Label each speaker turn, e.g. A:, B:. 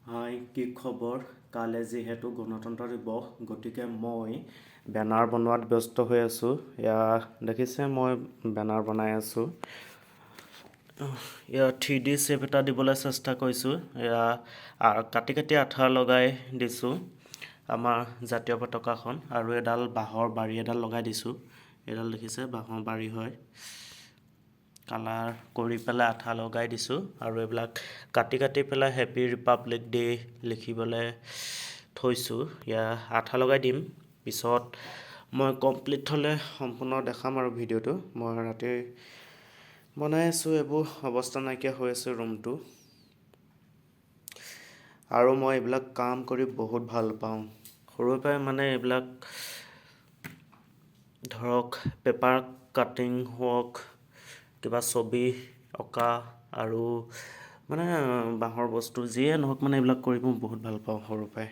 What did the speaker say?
A: হাই, কি খবৰ? কাইলৈ যিহেতু গণতন্ত্ৰ দিৱস, গতিকে মই বেনাৰ বনোৱাত ব্যস্ত হৈ আছোঁ। এয়া দেখিছে মই বেনাৰ বনাই আছোঁ। এয়া 3D শ্বেপ এটা দিবলৈ চেষ্টা কৰিছোঁ। এয়া কাটি কাটি আঠা লগাই দিছোঁ আমাৰ জাতীয় পতাকাখন, আৰু এডাল বাঁহৰ বাৰী এডাল লগাই দিছোঁ। এডাল দেখিছে বাঁহৰ বাৰী হয়। কালাৰ কৰি পেলাই আঠা লগাই দিছোঁ, আৰু এইবিলাক কাটি কাটি পেলাই হেপী ৰিপাব্লিক ডে' লিখিবলৈ থৈছোঁ। আঠা লগাই দিম, পিছত মই কমপ্লিট হ'লে সম্পূৰ্ণ দেখাম আৰু ভিডিঅ'টো। মই ৰাতি বনাই আছোঁ, এইবোৰ অৱস্থা নাইকিয়া হৈ আছে ৰুমটো। আৰু মই এইবিলাক কাম কৰি বহুত ভাল পাওঁ। সৰুৰ পৰাই মানে এইবিলাক ধৰক পেপাৰ কাটিং হওক, কিবা ছবি অঁকা, আৰু মানে বাঁহৰ বস্তু যিয়ে নহওক মানে এইবিলাক কৰি মই বহুত ভাল পাওঁ সৰুৰ পৰাই।